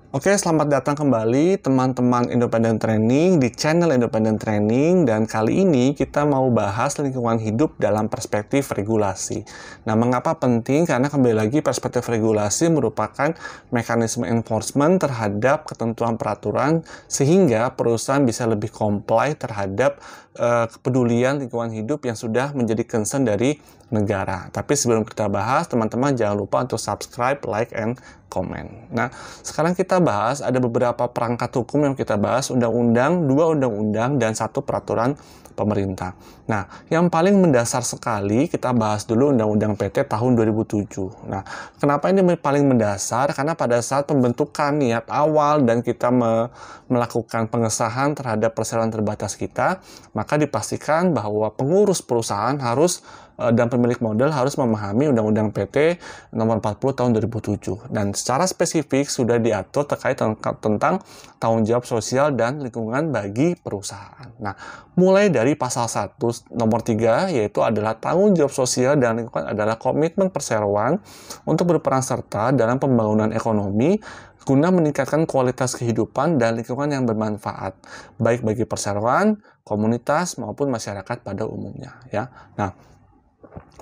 Oke, selamat datang kembali teman-teman Independent Training di channel Independent Training, dan kali ini kita mau bahas lingkungan hidup dalam perspektif regulasi. Nah, mengapa penting? Karena kembali lagi perspektif regulasi merupakan mekanisme enforcement terhadap ketentuan peraturan sehingga perusahaan bisa lebih comply terhadap kepedulian lingkungan hidup yang sudah menjadi concern dari negara. Tapi sebelum kita bahas, teman-teman jangan lupa untuk subscribe, like, and comment. Nah, sekarang kita bahas ada beberapa perangkat hukum yang kita bahas, undang-undang, 2 undang-undang, dan 1 peraturan pemerintah. Nah, yang paling mendasar sekali kita bahas dulu Undang-Undang PT tahun 2007. Nah, kenapa ini paling mendasar? Karena pada saat pembentukan niat awal dan kita melakukan pengesahan terhadap perseroan terbatas kita, maka dipastikan bahwa pengurus perusahaan harus dan pemilik modal harus memahami Undang-Undang PT nomor 40 tahun 2007. Dan secara spesifik sudah diatur terkait tentang tanggung jawab sosial dan lingkungan bagi perusahaan. Nah, mulai dari pasal 1 nomor 3, yaitu adalah tanggung jawab sosial dan lingkungan adalah komitmen perseroan untuk berperan serta dalam pembangunan ekonomi guna meningkatkan kualitas kehidupan dan lingkungan yang bermanfaat, baik bagi perseroan, komunitas, maupun masyarakat pada umumnya. Ya. Nah,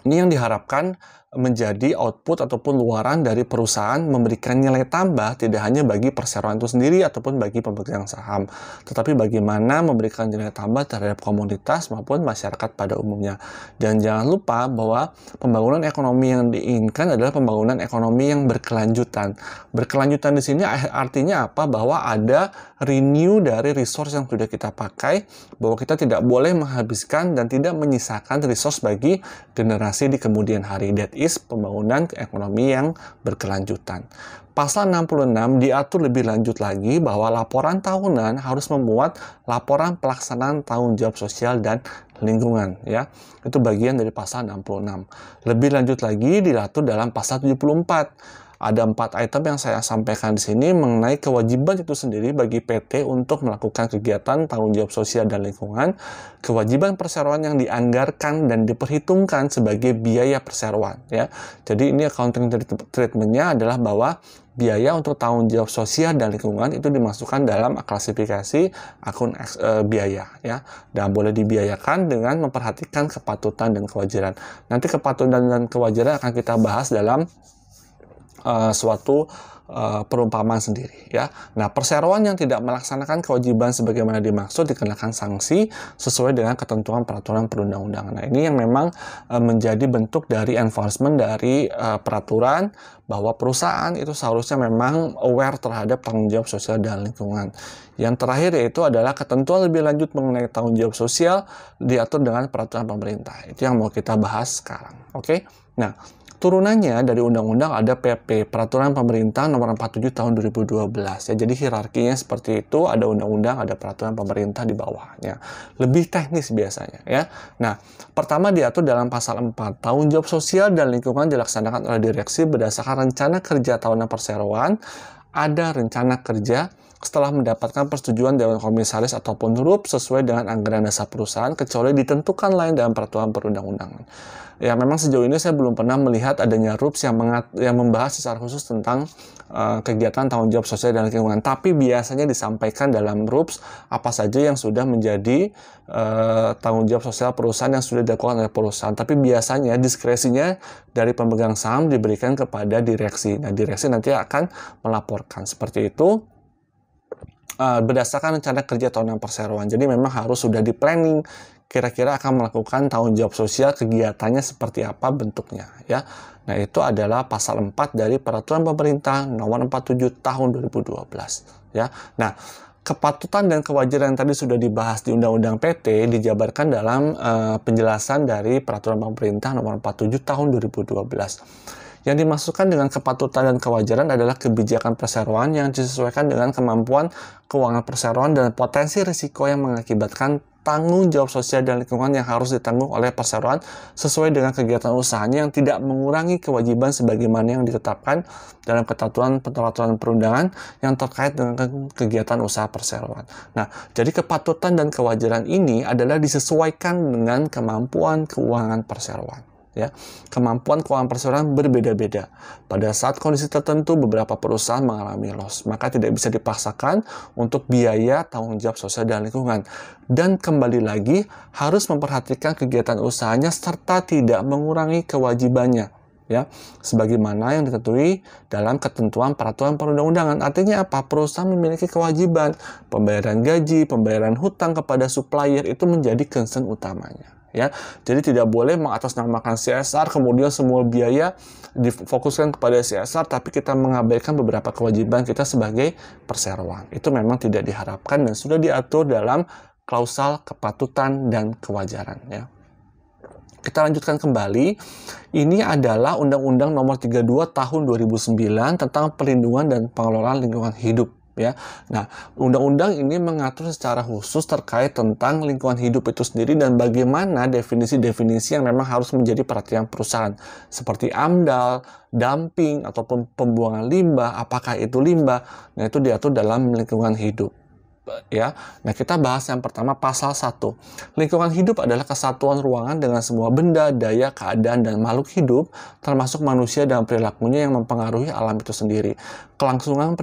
ini yang diharapkan menjadi output ataupun luaran dari perusahaan memberikan nilai tambah tidak hanya bagi perseroan itu sendiri ataupun bagi pemegang saham, tetapi bagaimana memberikan nilai tambah terhadap komunitas maupun masyarakat pada umumnya. Dan jangan lupa bahwa pembangunan ekonomi yang diinginkan adalah pembangunan ekonomi yang berkelanjutan. Berkelanjutan di sini artinya apa? Bahwa ada renew dari resource yang sudah kita pakai, bahwa kita tidak boleh menghabiskan dan tidak menyisakan resource bagi generasi di kemudian hari. That is pembangunan ekonomi yang berkelanjutan. Pasal 66 diatur lebih lanjut lagi bahwa laporan tahunan harus memuat laporan pelaksanaan tanggung jawab sosial dan lingkungan, ya. Itu bagian dari pasal 66. Lebih lanjut lagi diatur dalam pasal 74. Ada 4 item yang saya sampaikan di sini mengenai kewajiban itu sendiri bagi PT untuk melakukan kegiatan tanggung jawab sosial dan lingkungan, kewajiban perseroan yang dianggarkan dan diperhitungkan sebagai biaya perseroan, ya. Jadi ini accounting treatment-nya adalah bahwa biaya untuk tanggung jawab sosial dan lingkungan itu dimasukkan dalam klasifikasi akun biaya, ya, dan boleh dibiayakan dengan memperhatikan kepatutan dan kewajaran. Nanti kepatutan dan kewajaran akan kita bahas dalam suatu perumpamaan sendiri, ya. Nah, perseroan yang tidak melaksanakan kewajiban sebagaimana dimaksud dikenakan sanksi sesuai dengan ketentuan peraturan perundang-undangan. Nah, ini yang memang menjadi bentuk dari enforcement dari peraturan bahwa perusahaan itu seharusnya memang aware terhadap tanggung jawab sosial dan lingkungan. Yang terakhir yaitu adalah ketentuan lebih lanjut mengenai tanggung jawab sosial diatur dengan peraturan pemerintah. Itu yang mau kita bahas sekarang. Oke? Nah, turunannya dari undang-undang ada PP, Peraturan Pemerintah Nomor 47 Tahun 2012. Ya, jadi hierarkinya seperti itu, ada undang-undang, ada peraturan pemerintah di bawahnya. Lebih teknis biasanya, ya. Nah, pertama diatur dalam pasal 4, tanggung jawab sosial dan lingkungan dilaksanakan oleh direksi berdasarkan rencana kerja tahunan perseroan. Ada rencana kerja setelah mendapatkan persetujuan Dewan Komisaris ataupun RUP sesuai dengan anggaran dasar perusahaan, kecuali ditentukan lain dalam peraturan perundang-undangan. Ya, memang sejauh ini saya belum pernah melihat adanya RUPS yang membahas secara khusus tentang kegiatan tanggung jawab sosial dan lingkungan. Tapi biasanya disampaikan dalam RUPS apa saja yang sudah menjadi tanggung jawab sosial perusahaan yang sudah dilakukan oleh perusahaan. Tapi biasanya diskresinya dari pemegang saham diberikan kepada direksi. Nah, direksi nanti akan melaporkan seperti itu berdasarkan rencana kerja tahunan perseroan. Jadi memang harus sudah di planning kira-kira akan melakukan tanggung jawab sosial, kegiatannya seperti apa bentuknya, ya. Nah, itu adalah pasal 4 dari Peraturan Pemerintah Nomor 47 Tahun 2012, ya. Nah, kepatutan dan kewajaran yang tadi sudah dibahas di Undang-Undang PT dijabarkan dalam penjelasan dari Peraturan Pemerintah Nomor 47 Tahun 2012. Yang dimasukkan dengan kepatutan dan kewajaran adalah kebijakan perseroan yang disesuaikan dengan kemampuan keuangan perseroan dan potensi risiko yang mengakibatkan tanggung jawab sosial dan lingkungan yang harus ditanggung oleh perseroan sesuai dengan kegiatan usahanya yang tidak mengurangi kewajiban sebagaimana yang ditetapkan dalam ketentuan peraturan perundangan yang terkait dengan kegiatan usaha perseroan. Nah, jadi kepatutan dan kewajaran ini adalah disesuaikan dengan kemampuan keuangan perseroan. ya. Kemampuan keuangan perseroan berbeda-beda. Pada saat kondisi tertentu beberapa perusahaan mengalami loss, maka tidak bisa dipaksakan untuk biaya tanggung jawab sosial dan lingkungan. Dan kembali lagi harus memperhatikan kegiatan usahanya serta tidak mengurangi kewajibannya, ya, sebagaimana yang ditentuai dalam ketentuan peraturan perundang-undangan. Artinya apa? Perusahaan memiliki kewajiban pembayaran gaji, pembayaran hutang kepada supplier itu menjadi concern utamanya, ya. Jadi tidak boleh mengatasnamakan CSR kemudian semua biaya difokuskan kepada CSR tapi kita mengabaikan beberapa kewajiban kita sebagai perseroan. Itu memang tidak diharapkan dan sudah diatur dalam klausal kepatutan dan kewajaran, ya. Kita lanjutkan kembali. Ini adalah Undang-Undang Nomor 32 Tahun 2009 tentang Perlindungan dan Pengelolaan Lingkungan Hidup, ya. Nah, undang-undang ini mengatur secara khusus terkait tentang lingkungan hidup itu sendiri dan bagaimana definisi-definisi yang memang harus menjadi perhatian perusahaan seperti AMDAL, dumping ataupun pembuangan limbah, apakah itu limbah. Nah, itu diatur dalam lingkungan hidup, ya. Nah, kita bahas yang pertama pasal 1. Lingkungan hidup adalah kesatuan ruangan dengan semua benda, daya, keadaan, dan makhluk hidup, termasuk manusia dan perilakunya yang mempengaruhi alam itu sendiri. Kelangsungan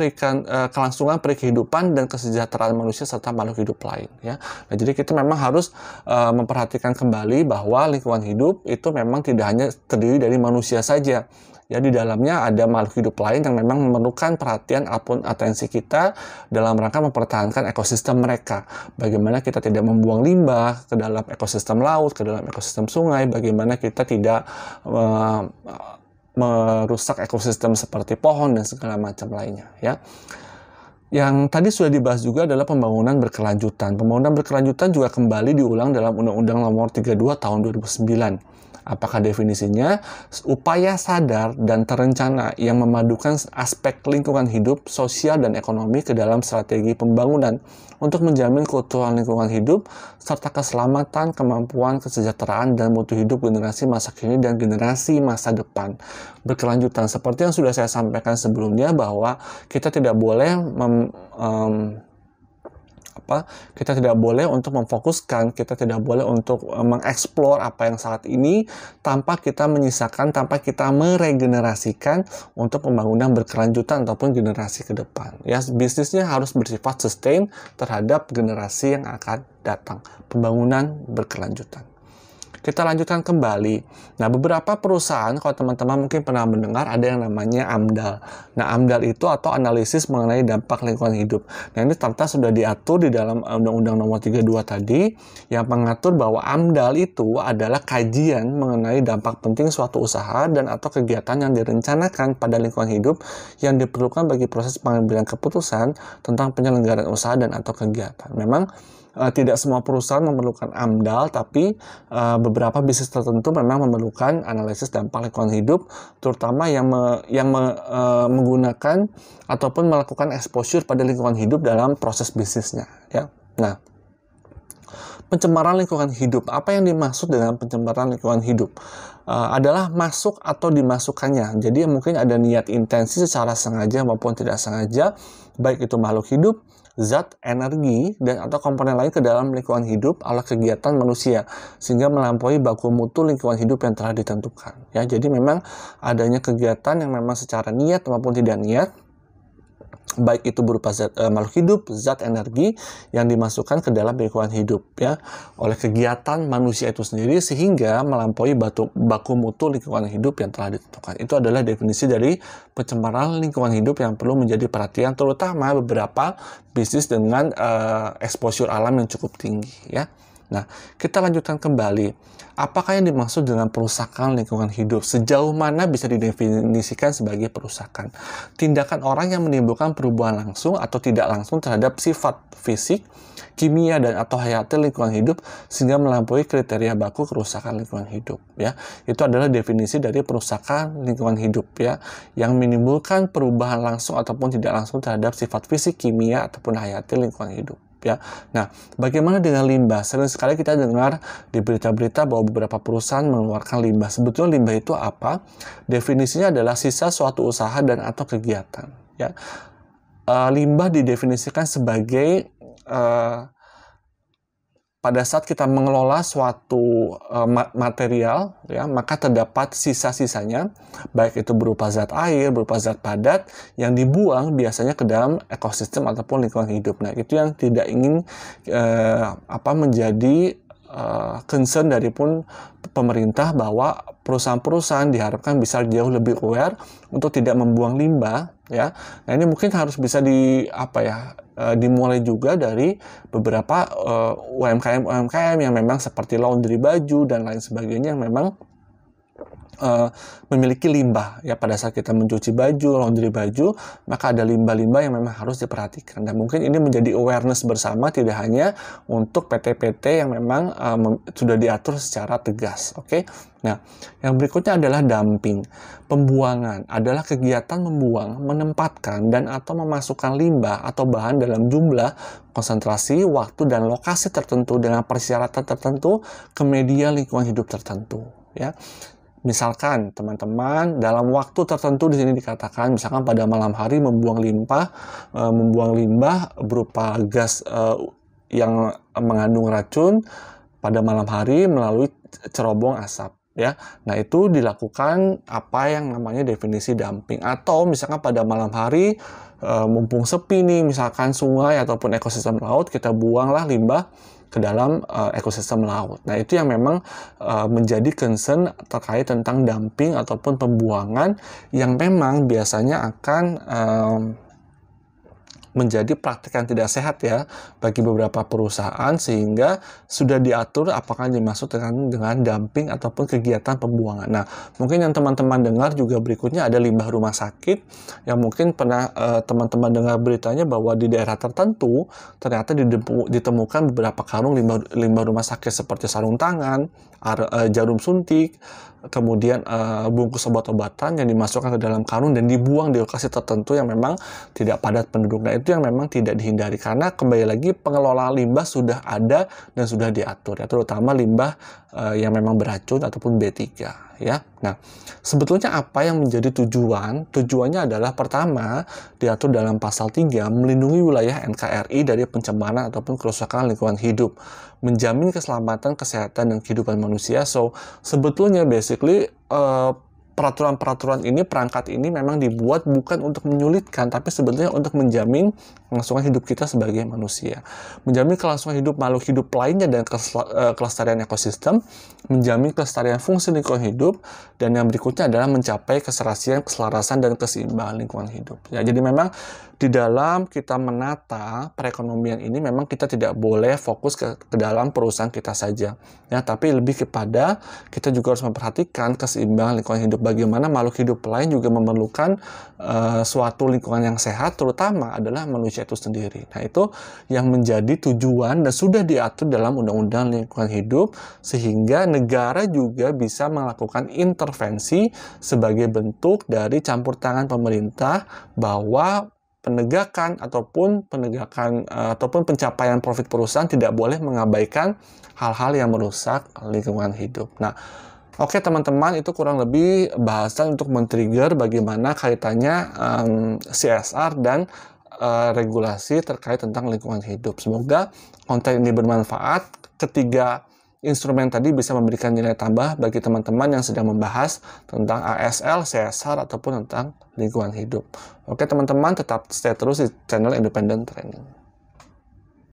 perikehidupan dan kesejahteraan manusia serta makhluk hidup lain, ya. Nah, jadi kita memang harus memperhatikan kembali bahwa lingkungan hidup itu memang tidak hanya terdiri dari manusia saja. Ya, di dalamnya ada makhluk hidup lain yang memang memerlukan perhatian ataupun atensi kita dalam rangka mempertahankan ekosistem mereka. Bagaimana kita tidak membuang limbah ke dalam ekosistem laut, ke dalam ekosistem sungai, bagaimana kita tidak merusak ekosistem seperti pohon dan segala macam lainnya, ya. Yang tadi sudah dibahas juga adalah pembangunan berkelanjutan. Pembangunan berkelanjutan juga kembali diulang dalam Undang-Undang Nomor 32 Tahun 2009. Apakah definisinya? Upaya sadar dan terencana yang memadukan aspek lingkungan hidup, sosial, dan ekonomi ke dalam strategi pembangunan untuk menjamin keutuhan lingkungan hidup, serta keselamatan, kemampuan, kesejahteraan, dan mutu hidup generasi masa kini dan generasi masa depan. Berkelanjutan, seperti yang sudah saya sampaikan sebelumnya bahwa kita tidak boleh kita tidak boleh untuk memfokuskan, kita tidak boleh untuk mengeksplor apa yang saat ini tanpa kita menyisakan, tanpa kita meregenerasikan untuk pembangunan berkelanjutan ataupun generasi ke depan. Ya, bisnisnya harus bersifat sustain terhadap generasi yang akan datang. Pembangunan berkelanjutan. Kita lanjutkan kembali. Nah, beberapa perusahaan, kalau teman-teman mungkin pernah mendengar, ada yang namanya AMDAL. Nah, AMDAL itu atau analisis mengenai dampak lingkungan hidup. Nah, ini ternyata sudah diatur di dalam Undang-Undang Nomor 32 tadi, yang mengatur bahwa AMDAL itu adalah kajian mengenai dampak penting suatu usaha dan atau kegiatan yang direncanakan pada lingkungan hidup yang diperlukan bagi proses pengambilan keputusan tentang penyelenggaraan usaha dan atau kegiatan. Memang tidak semua perusahaan memerlukan AMDAL, tapi beberapa bisnis tertentu memang memerlukan analisis dampak lingkungan hidup, terutama yang menggunakan ataupun melakukan exposure pada lingkungan hidup dalam proses bisnisnya, ya. Nah, pencemaran lingkungan hidup. Apa yang dimaksud dengan pencemaran lingkungan hidup? Adalah masuk atau dimasukkannya. Jadi mungkin ada niat intensi secara sengaja maupun tidak sengaja, baik itu makhluk hidup, zat, energi, dan atau komponen lain ke dalam lingkungan hidup ala kegiatan manusia, sehingga melampaui baku mutu lingkungan hidup yang telah ditentukan. Ya, jadi memang adanya kegiatan yang memang secara niat maupun tidak niat, baik itu berupa zat, makhluk hidup, zat, energi yang dimasukkan ke dalam lingkungan hidup, ya, oleh kegiatan manusia itu sendiri sehingga melampaui baku mutu lingkungan hidup yang telah ditentukan. Itu adalah definisi dari pencemaran lingkungan hidup yang perlu menjadi perhatian, terutama beberapa bisnis dengan exposure alam yang cukup tinggi, ya. Nah, kita lanjutkan kembali. Apakah yang dimaksud dengan perusakan lingkungan hidup? Sejauh mana bisa didefinisikan sebagai perusakan? Tindakan orang yang menimbulkan perubahan langsung atau tidak langsung terhadap sifat fisik, kimia, dan atau hayati lingkungan hidup sehingga melampaui kriteria baku kerusakan lingkungan hidup, ya. Itu adalah definisi dari perusakan lingkungan hidup, ya, yang menimbulkan perubahan langsung ataupun tidak langsung terhadap sifat fisik, kimia, ataupun hayati lingkungan hidup, ya. Nah, bagaimana dengan limbah? Sering sekali kita dengar di berita-berita bahwa beberapa perusahaan mengeluarkan limbah. Sebetulnya limbah itu apa? Definisinya adalah sisa suatu usaha dan atau kegiatan, ya. Limbah didefinisikan sebagai pada saat kita mengelola suatu material, ya, maka terdapat sisa-sisanya, baik itu berupa zat air, berupa zat padat, yang dibuang biasanya ke dalam ekosistem ataupun lingkungan hidup. Nah, itu yang tidak ingin menjadi concern dari pun pemerintah, bahwa perusahaan-perusahaan diharapkan bisa jauh lebih aware untuk tidak membuang limbah, ya. Nah, ini mungkin harus bisa dimulai juga dari beberapa UMKM yang memang seperti laundry baju dan lain sebagainya, yang memang memiliki limbah, ya. Pada saat kita mencuci baju, laundry baju, maka ada limbah-limbah yang memang harus diperhatikan, dan mungkin ini menjadi awareness bersama, tidak hanya untuk PT-PT yang memang sudah diatur secara tegas. Oke. Nah, yang berikutnya adalah dumping. Pembuangan adalah kegiatan membuang, menempatkan, dan atau memasukkan limbah atau bahan dalam jumlah, konsentrasi, waktu, dan lokasi tertentu dengan persyaratan tertentu ke media lingkungan hidup tertentu, ya. Misalkan teman-teman dalam waktu tertentu, di sini dikatakan misalkan pada malam hari membuang limbah berupa gas yang mengandung racun pada malam hari melalui cerobong asap, ya. Nah, itu dilakukan apa yang namanya definisi dumping. Atau misalkan pada malam hari mumpung sepi nih, misalkan sungai ataupun ekosistem laut, kita buanglah limbah ke dalam ekosistem laut. Nah, itu yang memang menjadi concern terkait tentang dumping ataupun pembuangan yang memang biasanya akan menjadi praktik yang tidak sehat, ya, bagi beberapa perusahaan, sehingga sudah diatur apakah dimaksud dengan dumping ataupun kegiatan pembuangan. Nah, mungkin yang teman-teman dengar juga berikutnya ada limbah rumah sakit, yang mungkin pernah teman-teman dengar beritanya bahwa di daerah tertentu ternyata ditemukan beberapa karung limbah rumah sakit seperti sarung tangan, jarum suntik, kemudian bungkus obat-obatan yang dimasukkan ke dalam karung dan dibuang di lokasi tertentu yang memang tidak padat penduduk. Nah, itu yang memang tidak dihindari, karena kembali lagi pengelolaan limbah sudah ada dan sudah diatur, ya, terutama limbah yang memang beracun ataupun B3, ya. Nah, sebetulnya apa yang menjadi tujuannya adalah, pertama, diatur dalam pasal 3, melindungi wilayah NKRI dari pencemaran ataupun kerusakan lingkungan hidup, menjamin keselamatan, kesehatan, dan kehidupan manusia. So, sebetulnya basically peraturan-peraturan ini, perangkat ini memang dibuat bukan untuk menyulitkan, tapi sebetulnya untuk menjamin kelangsungan hidup kita sebagai manusia, menjamin kelangsungan hidup makhluk hidup lainnya dan kelestarian ekosistem, menjamin kelestarian fungsi lingkungan hidup, dan yang berikutnya adalah mencapai keserasian, keselarasan, dan keseimbangan lingkungan hidup. Ya, jadi memang di dalam kita menata perekonomian ini, memang kita tidak boleh fokus ke dalam perusahaan kita saja, ya, tapi lebih kepada kita juga harus memperhatikan keseimbangan lingkungan hidup. Bagaimana makhluk hidup lain juga memerlukan suatu lingkungan yang sehat, terutama adalah manusia itu sendiri. Nah, itu yang menjadi tujuan dan sudah diatur dalam Undang-Undang Lingkungan Hidup, sehingga negara juga bisa melakukan intervensi sebagai bentuk dari campur tangan pemerintah, bahwa penegakan ataupun pencapaian profit perusahaan tidak boleh mengabaikan hal-hal yang merusak lingkungan hidup. Nah, oke teman-teman, itu kurang lebih bahasan untuk men-trigger bagaimana kaitannya CSR dan regulasi terkait tentang lingkungan hidup. Semoga konten ini bermanfaat. Ketiga instrumen tadi bisa memberikan nilai tambah bagi teman-teman yang sedang membahas tentang ASL, CSR, ataupun tentang lingkungan hidup. Oke teman-teman, tetap stay terus di channel Independent Training.